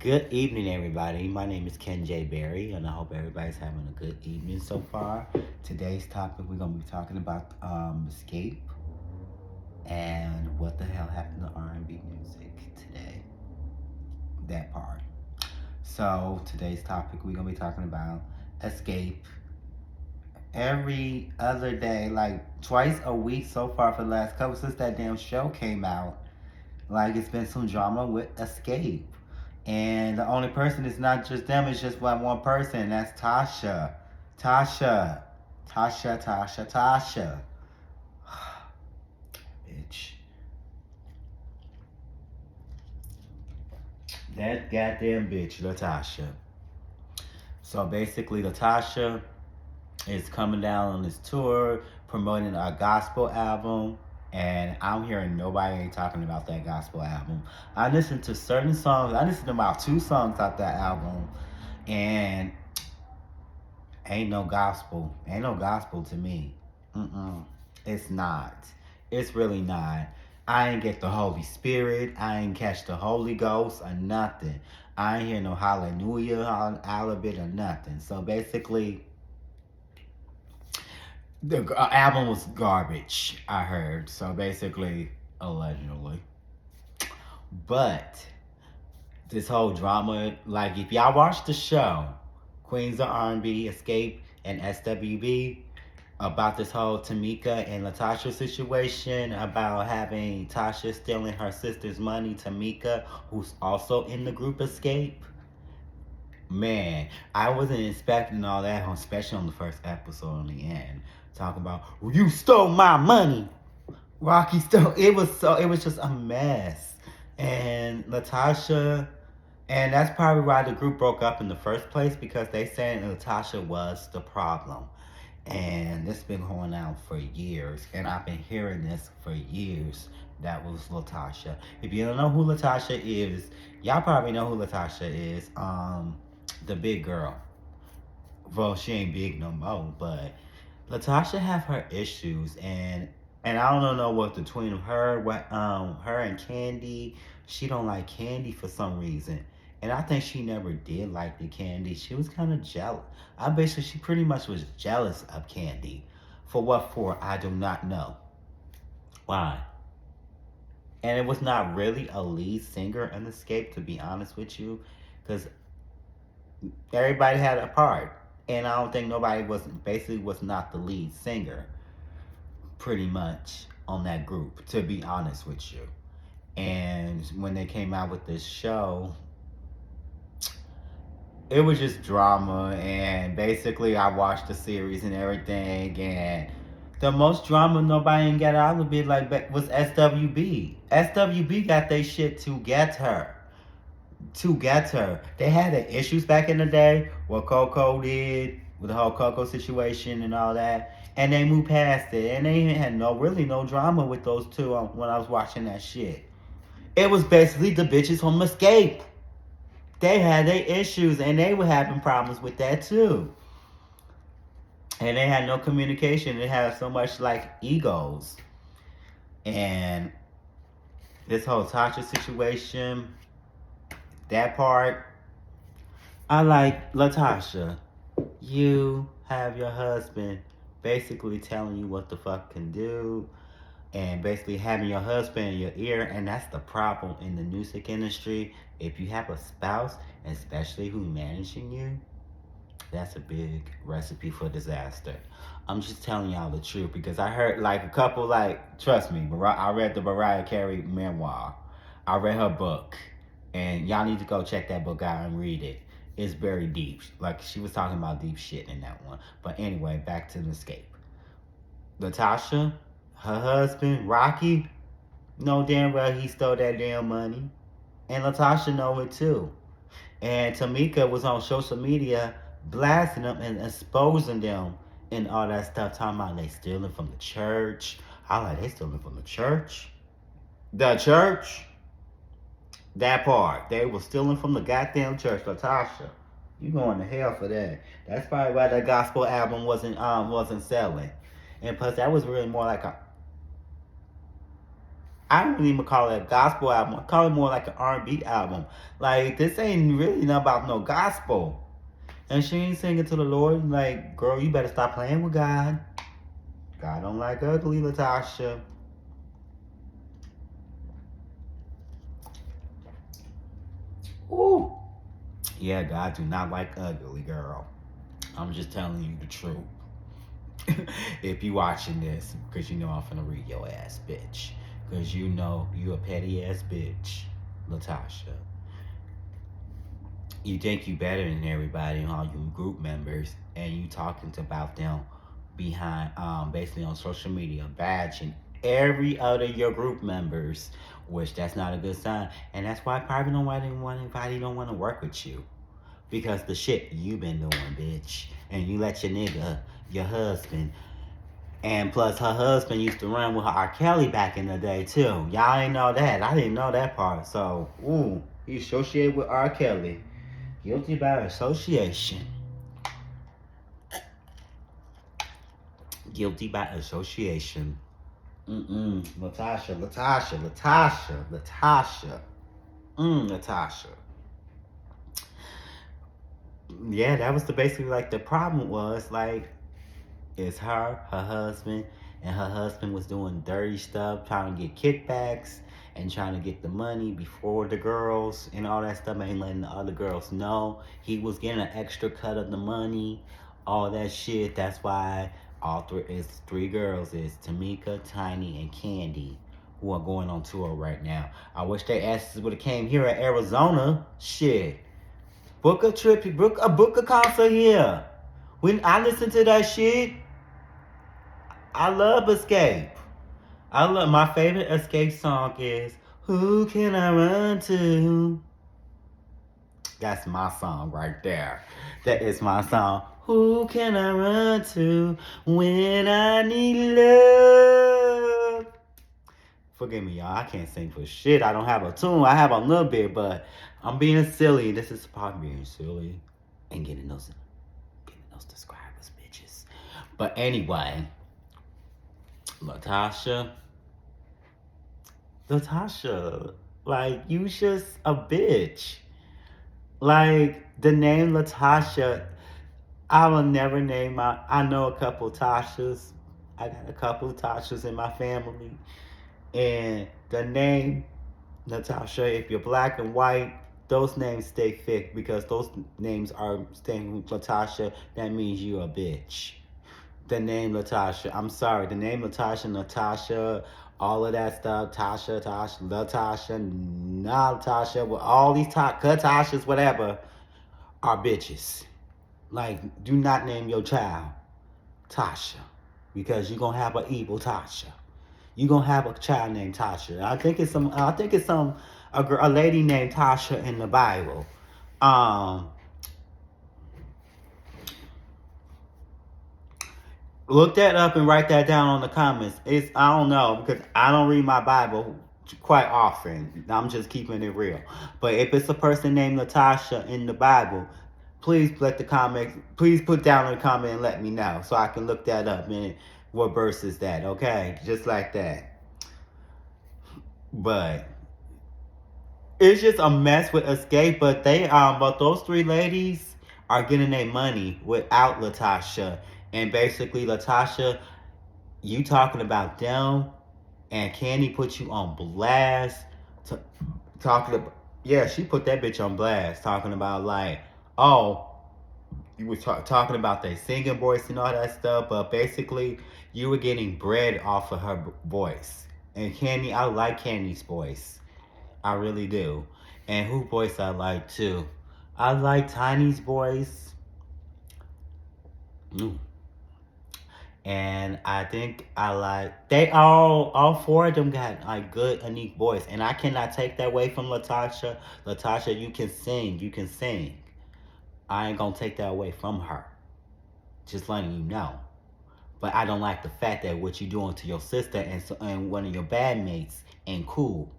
Good evening, everybody. My name is Ken J. Berry, and I hope everybody's having a good evening so far. Today's topic, we're going to be talking about escape and what the hell happened to R&B music today. That part. So, today's topic, we're going to be talking about escape every other day, like twice a week so far for the last couple since that damn show came out. Like, it's been some drama with escape. And the only person is not just them, it's just one person. That's Tasha. Tasha. Tasha. Bitch. That goddamn bitch, Latasha. So basically, Latasha is coming down on this tour promoting a gospel album. And I'm hearing nobody ain't talking about that gospel album. I listened to certain songs. I listened to about 2 songs off that album. And ain't no gospel. Ain't no gospel to me. It's not. It's really not. I ain't get the Holy Spirit. I ain't catch the Holy Ghost or nothing. I ain't hear no hallelujah, hallelujah, or nothing. So basically, the album was garbage, I heard. So basically, allegedly. But this whole drama, like if y'all watch the show, Queens of R&B, Escape, and SWB, about this whole Tamika and Latasha situation, about having Tasha stealing her sister's money, Tamika, who's also in the group Escape. Man, I wasn't expecting all that, especially on the first episode on the end. Talking about, well, you stole my money. Rocky stole it was just a mess. And Latasha, and that's probably why the group broke up in the first place, because they said Latasha was the problem. And this been going on for years, and I've been hearing this for years. That was Latasha. If you don't know who Latasha is, y'all probably know who Latasha is. The big girl. Well, she ain't big no more, but Latasha have her issues, and I don't know what between her and Candy. She don't like Candy for some reason. And I think she never did like the Candy. She was kind of jealous. I bet she pretty much was jealous of Candy. For what for? I do not know. Why? And it was not really a lead singer in Escape, to be honest with you, because everybody had a part, and I don't think nobody was not the lead singer, pretty much on that group, to be honest with you. And when they came out with this show, it was just drama. And basically, I watched the series and everything, and the most drama nobody ain't got out of it was SWB. SWB got their shit together. They had the issues back in the day, what Coco did with the whole Coco situation and all that, and they moved past it, and they had no drama with those two when I was watching that shit. It was basically the bitches from Escape. They had their issues, and they were having problems with that too. And they had no communication. They had so much like egos. And this whole Tasha situation, that part, I like Latasha. You have your husband basically telling you what the fuck can do, and basically having your husband in your ear, and that's the problem in the music industry. If you have a spouse, especially who managing you, that's a big recipe for disaster. I'm just telling y'all the truth, because I heard like a couple, like, trust me, I read the Mariah Carey memoir. I read her book, and y'all need to go check that book out and read it. It's very deep. Like, she was talking about deep shit in that one. But anyway, back to the Escape. Latasha, her husband, Rocky, know damn well he stole that damn money. And Latasha know it too. And Tamika was on social media blasting them and exposing them and all that stuff, talking about they stealing from the church. I like, they stealing from the church? The church? That part. They were stealing from the goddamn church. Latasha, you going to hell for that. That's probably why that gospel album wasn't selling. And plus, that was really more like I don't even call it a gospel album. I call it more like an R&B album. Like, this ain't really not about no gospel. And she ain't singing to the Lord. Like, girl, you better stop playing with God. God don't like ugly, Latasha. Ooh. Yeah, God do not like ugly, girl. I'm just telling you the truth. If you watching this, because you know I'm finna read your ass, bitch. Because you know you a petty ass bitch, Latasha. You think you better than everybody and all you group members, and you talking about them behind, basically on social media, badging every other your group members, which that's not a good sign. And that's why probably nobody don't want to work with you. Because the shit you been doing, bitch. And you let your nigga, your husband, and plus her husband used to run with R. Kelly back in the day too. Y'all ain't know that. I didn't know that part. So, ooh, he associated with R. Kelly. Guilty by association. Guilty by association. Latasha. Latasha. Yeah, that was the basically like the problem was like it's her husband, and her husband was doing dirty stuff, trying to get kickbacks and trying to get the money before the girls and all that stuff, and letting the other girls know he was getting an extra cut of the money, all that shit. That's why all three girls is Tamika, Tiny, and Candy, who are going on tour right now. I wish they asses would have came here at Arizona. Shit. Book a trip, book a concert here. When I listen to that shit, I love Escape. I love my favorite Escape song is Who Can I Run To? That's my song right there. That is my song. Who can I run to when I need love? Forgive me, y'all. I can't sing for shit. I don't have a tune. I have a little bit, but I'm being silly. This is part being silly and getting those subscribers, bitches. But anyway, Latasha, like, you just a bitch. Like, the name Latasha, I will never name I know a couple Tashas. I got a couple of Tashas in my family. And the name Natasha, if you're black and white, those names stay thick because those names are staying with Latasha. That means you a bitch. The name Latasha. I'm sorry. The name Natasha, all of that stuff. Latasha, Natasha, with all these Katashas, whatever, are bitches. Like, do not name your child Tasha because you're gonna have an evil Tasha. You're gonna have a child named Tasha. I think it's a lady named Tasha in the Bible. Look that up and write that down on the comments. I don't know because I don't read my Bible quite often. I'm just keeping it real. But if it's a person named Natasha in the Bible, please please put down in the comment and let me know so I can look that up and what verse is that, okay? Just like that. But it's just a mess with Escape, but but those three ladies are getting their money without Latasha. And basically Latasha, you talking about them, and Candy put you on blast talking about, yeah, she put that bitch on blast talking about like, oh, you were talking about their singing voice and all that stuff, but basically you were getting bread off of her voice. And Candy, I like Candy's voice. I really do. And who voice I like too? I like Tiny's voice. And I think they all four of them got like good, unique voice. And I cannot take that away from Latasha. Latasha, you can sing. I ain't gonna take that away from her. Just letting you know. But I don't like the fact that what you doing to your sister and one of your bandmates ain't cool.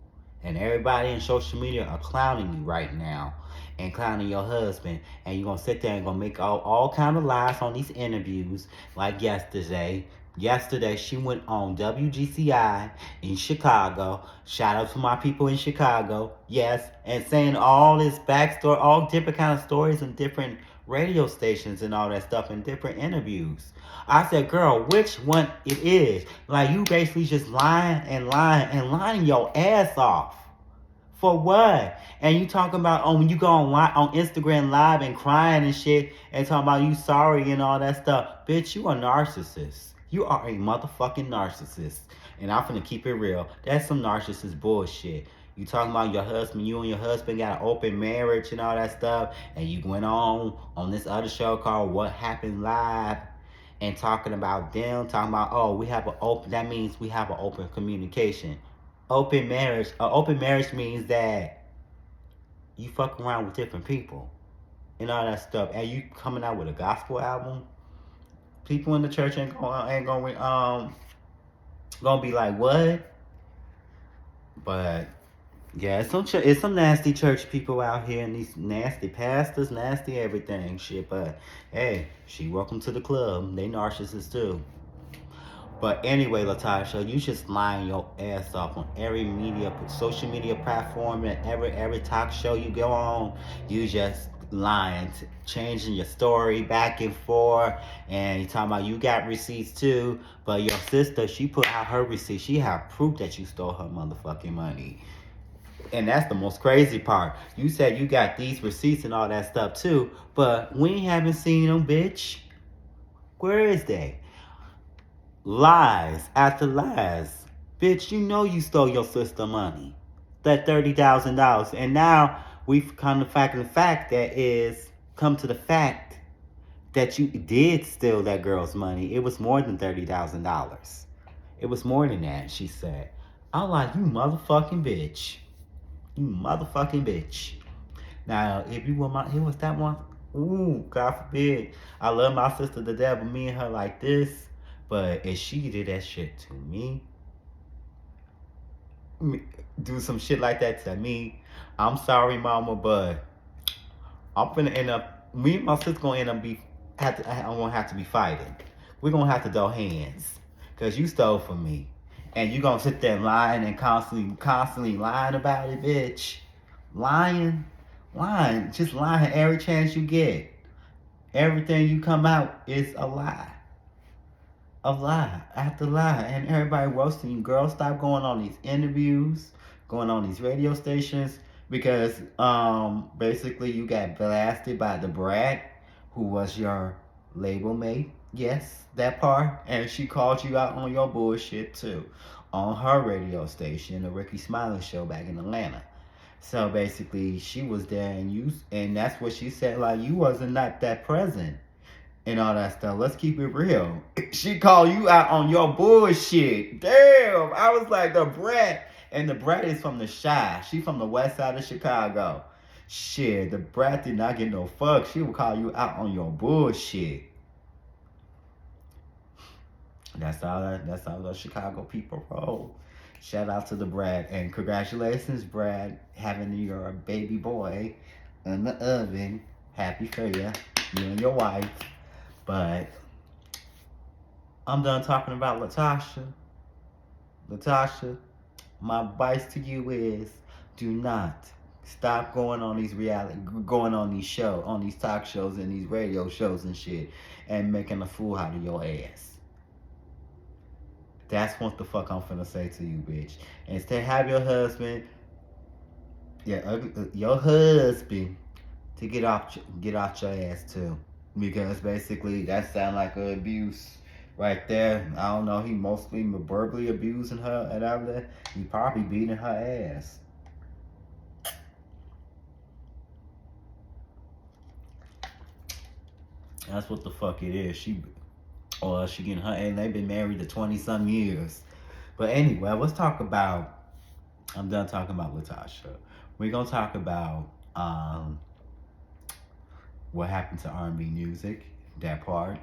And everybody in social media are clowning you right now. And clowning your husband. And you're going to sit there and going to make all kind of lies on these interviews. Like yesterday. Yesterday, she went on WGCI in Chicago. Shout out to my people in Chicago. Yes, and saying all this backstory, all different kind of stories and different radio stations and all that stuff and different interviews. I said, girl, which one it is? Like, you basically just lying and lying and lying your ass off. For what? And you talking about when you go on Instagram live and crying and shit and talking about you sorry and all that stuff. Bitch, you a narcissist. You are a motherfucking narcissist. And I'm finna keep it real. That's some narcissist bullshit. You talking about your husband, you and your husband got an open marriage and all that stuff, and you went on this other show called What Happened Live and talking about them, talking about, oh, we have an open, that means we have an open communication. Open marriage means that you fuck around with different people and all that stuff, and you coming out with a gospel album. People in the church ain't gonna be like, what? But yeah, it's some nasty church people out here and these nasty pastors, nasty everything shit. But hey, she welcome to the club. They narcissists too. But anyway, Latasha, you just lying your ass off on every social media platform, and every talk show you go on. You just lying, changing your story back and forth, and you talking about you got receipts too. But your sister, she put out her receipts. She have proof that you stole her motherfucking money. And that's the most crazy part. You said you got these receipts and all that stuff too, but we haven't seen them, bitch. Where is they? Lies after lies. Bitch, you know you stole your sister money. That $30,000. And now we've come to the fact that is come to the fact that you did steal that girl's money. It was more than $30,000. It was more than that, she said. I'm like, you motherfucking bitch. You motherfucking bitch. Now, if you were it was that one. Ooh, God forbid. I love my sister to death, but me and her like this. But if she did that shit to me, do some shit like that to me, I'm sorry, mama, but I'm gonna end up. Me and my sister gonna end up I'm gonna have to be fighting. We're gonna have to throw hands, cause you stole from me, and you gonna sit there lying and constantly lying about it, bitch. Lying, just lying every chance you get. Everything you come out is a lie. A lie after lie, and everybody roasting you. Girl, stop going on these interviews, going on these radio stations, because basically you got blasted by the brat who was your label mate. Yes, that part. And she called you out on your bullshit too on her radio station, the Ricky Smiley show back in Atlanta. So basically she was there, and that's what she said, like, you wasn't not that present and all that stuff. Let's keep it real. She called you out on your bullshit. Damn. I was like, the brat. And the brat is from the Shy. She from the west side of Chicago. Shit, the brat did not get no fuck. She would call you out on your bullshit. That's how the Chicago people roll. Shout out to the brat. And congratulations, Brad, having your baby boy in the oven. Happy for you. You and your wife. But I'm done talking about Latasha. Latasha, my advice to you is do not stop going on these talk shows and these radio shows and shit, and making a fool out of your ass. That's what the fuck I'm finna say to you, bitch. Instead, have your husband, your husband, to get off your ass too. Because basically that sound like an abuse right there. I don't know, he mostly verbally abusing her and everything. He probably beating her ass. That's what the fuck it is. She getting her, and they've been married to 20 some years. But anyway, let's talk about, I'm done talking about Latasha. We're gonna talk about what happened to R&B music, that part.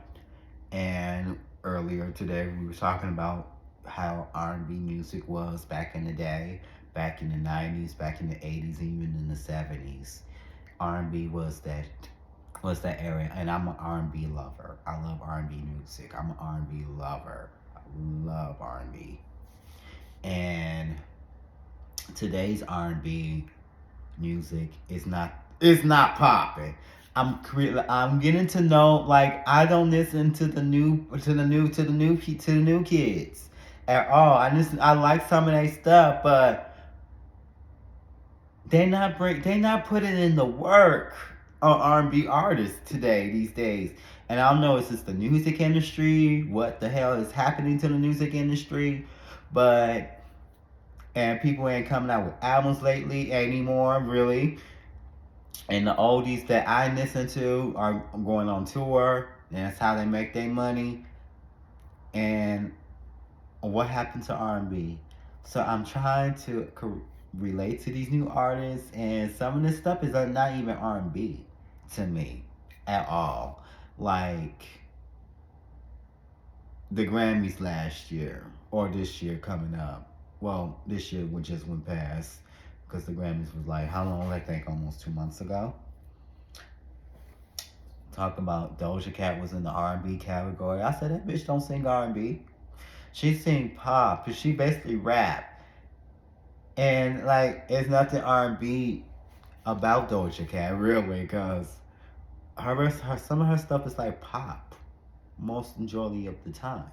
And earlier today we were talking about how R&B music was back in the day, back in the 90s, back in the 80s, even in the 70s. R&B was that era, and I'm an R&B lover. I love R&B music. I'm an R&B lover. love R&B. And today's R&B music is not, it's not popping. I'm getting to know, like, I don't listen to the new kids at all. I like some of their stuff, but they not putting in the work on R&B artists today these days. And I don't know, is this the music industry? What the hell is happening to the music industry? But and people ain't coming out with albums lately anymore, really. And the oldies that I listen to are going on tour. And that's how they make their money. And what happened to R&B? So I'm trying to relate to these new artists, and some of this stuff is not even R&B to me at all. Like the Grammys last year or this year coming up. Well, this year we just went past because the Grammys was like how long? I think almost 2 months ago. Talk about Doja Cat was in the R&B category. I said that bitch don't sing R&B. She sing pop, cause she basically rap, and like it's nothing R&B about Doja Cat really, cause her some of her stuff is like pop, most majority of the time.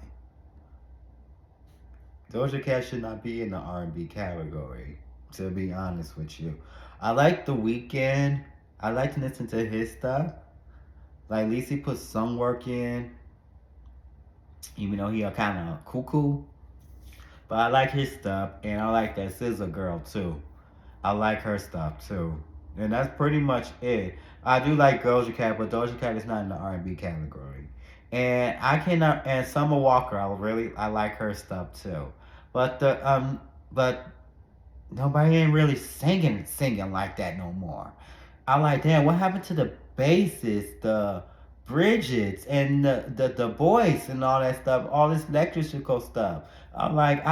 Doja Cat should not be in the R&B category, to be honest with you. I like The Weeknd. I like to listen to his stuff. Like at least he puts some work in, even though he a kind of cuckoo. But I like his stuff, and I like that SZA girl too. I like her stuff too, and that's pretty much it. I do like Doja Cat, but Doja Cat is not in the R&B category. And I cannot. And Summer Walker, I like her stuff too. But but nobody ain't really singing like that no more. I like, damn, what happened to the basses, the Bridgets, and the boys and all that stuff, all this electrical stuff. I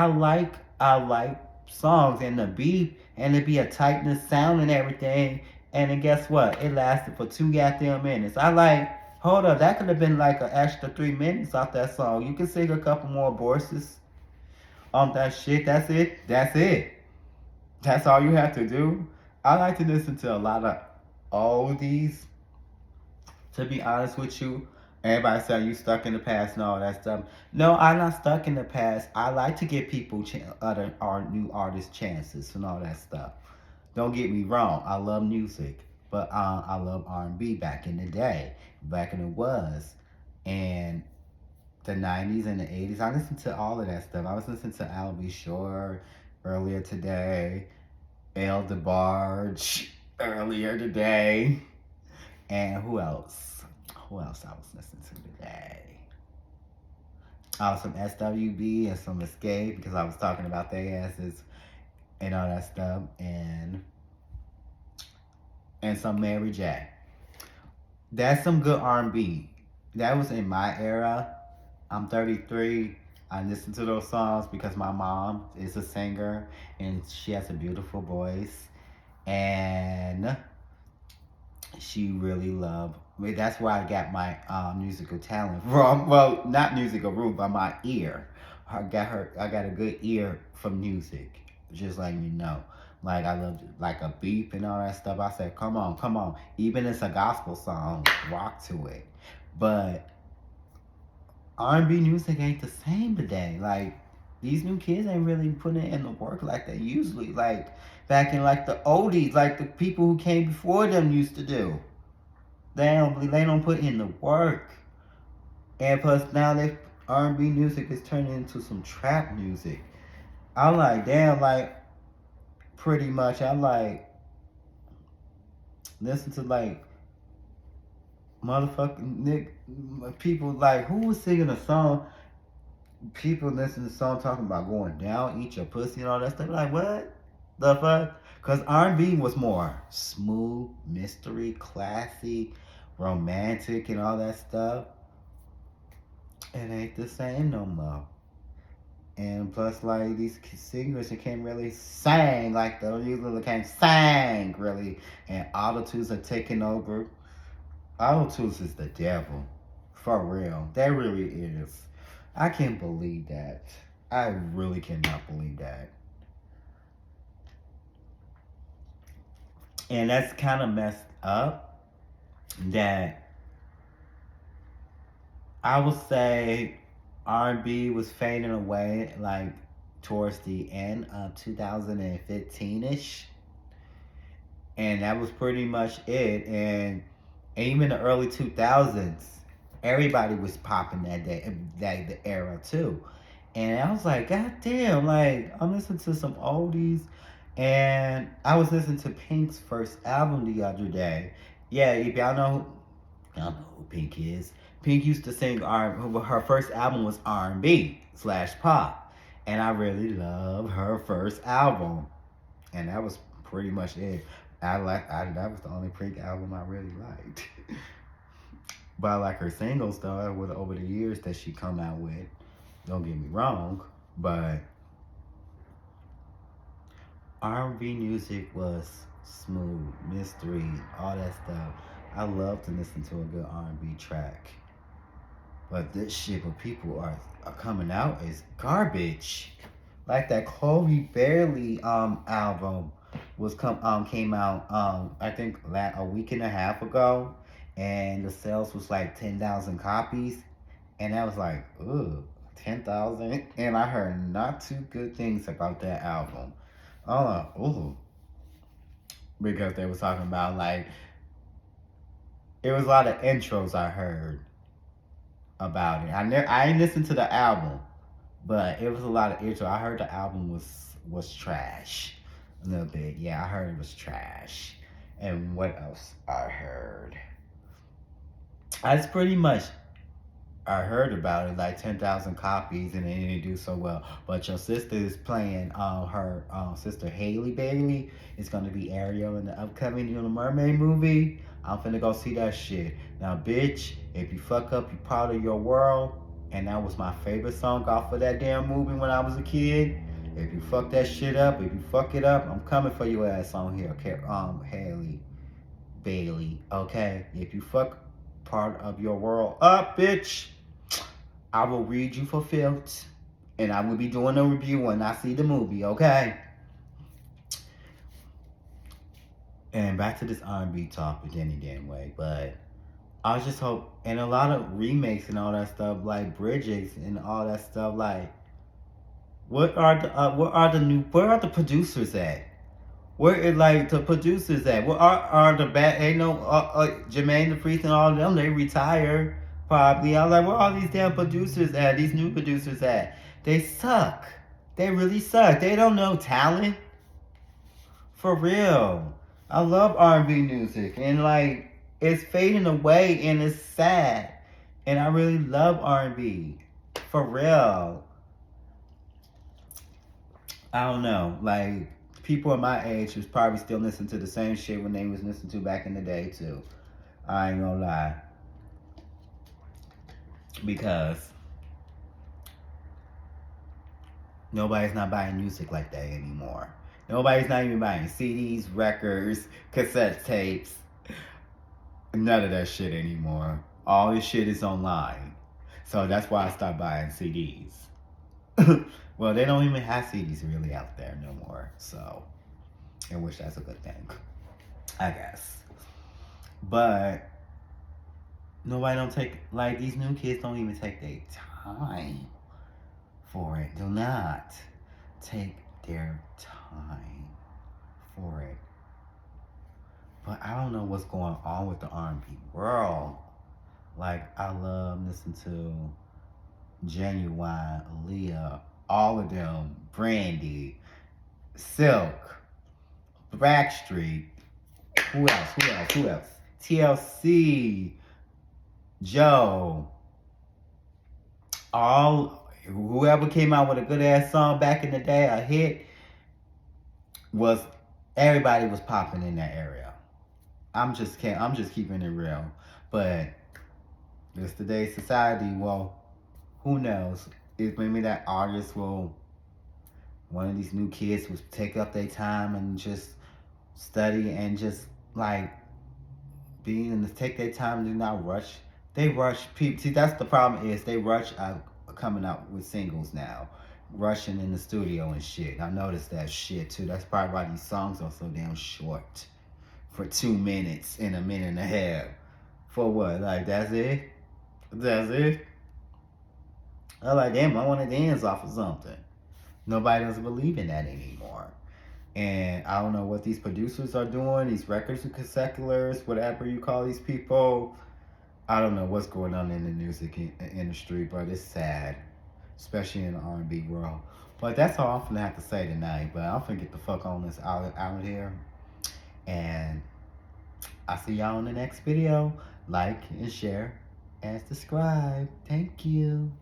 like songs and the beat and it be a tightness sound and everything. And then guess what? It lasted for 2 goddamn minutes. I like, hold up, that could have been like an extra 3 minutes off that song. You can sing a couple more verses on that shit. That's it. That's it. That's all you have to do. I like to listen to a lot of oldies. To be honest with you, everybody say you stuck in the past and all that stuff. No, I'm not stuck in the past. I like to give people other new artists chances and all that stuff. Don't get me wrong. I love music, but I love R&B back in the day, back in it was, and the 90s and the 80s. I listened to all of that stuff. I was listening to Al B. Shore earlier today. El DeBarge earlier today. And who else? Who else I was listening to today? Some SWB and some xscape because I was talking about their asses and all that stuff. And some Mary J. That's some good R&B. That was in my era. I'm 33. I listen to those songs because my mom is a singer and she has a beautiful voice. And she really loved. That's where I got my musical talent from. Well, not musical root, but my ear. I got a good ear for music. Just letting you know. Like I love like a beep and all that stuff. I said, come on, come on. Even if it's a gospel song, rock to it. But R&B music ain't the same today. Like these new kids ain't really putting in the work like they usually like back in like the oldies, like the people who came before them used to do. They don't put in the work. And plus now they R&B music is turning into some trap music. I like damn like pretty much I like listen to like motherfucking Nick people like who was singing a song. People listen to the song talking about going down, eat your pussy and all that stuff. Like what the fuck? Cause R&B was more smooth, mystery, classy, romantic, and all that stuff. It ain't the same no more. And plus, like these singers, they can't really sing like the usually can't sing really, and autotunes are taking over. Autotunes is the devil, for real. That really is. I can't believe that. I really cannot believe that. And that's kind of messed up that I would say R&B was fading away like towards the end of 2015ish, and that was pretty much it. And even the early 2000s, everybody was popping that day, that the era too. And I was like, God damn, like I'm listening to some oldies, and I was listening to Pink's first album the other day. Yeah, if y'all know who Pink is. Pink used to sing her first album was R&B slash pop, and I really love her first album, and that was pretty much it. That was the only Pink album I really liked. But I like her singles though, with over the years that she come out with. Don't get me wrong, but R&B music was smooth, mystery, all that stuff. I love to listen to a good R&B track. But this shit, what people are coming out is garbage. Like that Chloe Bailey album came out I think a week and a half ago, and the sales was like 10,000 copies, and I was like, ugh, 10,000, and I heard not too good things about that album. Ooh, because they was talking about like it was a lot of intros I heard about it. I ain't listened to the album, but it was a lot of intro. I heard the album was trash a little bit. Yeah, I heard it was trash. And what else I heard? That's pretty much I heard about it, like 10,000 copies, and it didn't do so well. But your sister is playing, her sister Haley Bailey is going to be Ariel in the upcoming Little Mermaid movie. I'm finna go see that shit. Now, bitch, if you fuck up, you part of your world. And that was my favorite song off of that damn movie when I was a kid. If you fuck that shit up, if you fuck it up, I'm coming for your ass on here, okay? Haley Bailey, okay? If you fuck part of your world up, bitch, I will read you for filth, and I will be doing a review when I see the movie, okay? And back to this R&B topic any damn way, but I just hope, and a lot of remakes and all that stuff, like Bridges and all that stuff, like where are the producers at? Where is like the producers at? Where are the bad? Ain't no Jermaine the Priest and all of them. They retired probably. I'm like, where are these damn producers at? These new producers at? They suck. They really suck. They don't know talent. For real. I love R&B music, and like it's fading away, and it's sad. And I really love R&B. For real. I don't know. Like people at my age was probably still listening to the same shit when they was listening to back in the day too. I ain't gonna lie. Because nobody's not buying music like that anymore. Nobody's not even buying CDs, records, cassette tapes. None of that shit anymore. All this shit is online. So that's why I stopped buying CDs. Well, they don't even have CDs really out there no more. So, in which that's a good thing, I guess. But nobody don't take, like, these new kids don't even take their time for it. Do not take their time for it. But I don't know what's going on with the R&B world. Like, I love listening to Genuine, Aaliyah, all of them, Brandy, Silk, Backstreet, who else? TLC, Joe, all whoever came out with a good ass song back in the day, a hit, was everybody was popping in that area. I'm just keeping it real. But this today's society, well, who knows? If maybe that artist will, one of these new kids will take up their time and just study and just like take their time and do not rush. They rush people. See, that's the problem is they rush a coming out with singles now, rushing in the studio and shit. I noticed that shit too. That's probably why these songs are so damn short, for 2 minutes and a minute and a half. For what? Like that's it? That's it? I like, damn, I want to dance off of something. Nobody doesn't believe in that anymore. And I don't know what these producers are doing, these records seculars, whatever you call these people. I don't know what's going on in the music industry, but it's sad, especially in the R&B world. But that's all I'm gonna have to say tonight. But I'm gonna get the fuck on this out here, and I'll see y'all in the next video. Like and share and subscribe. Thank you.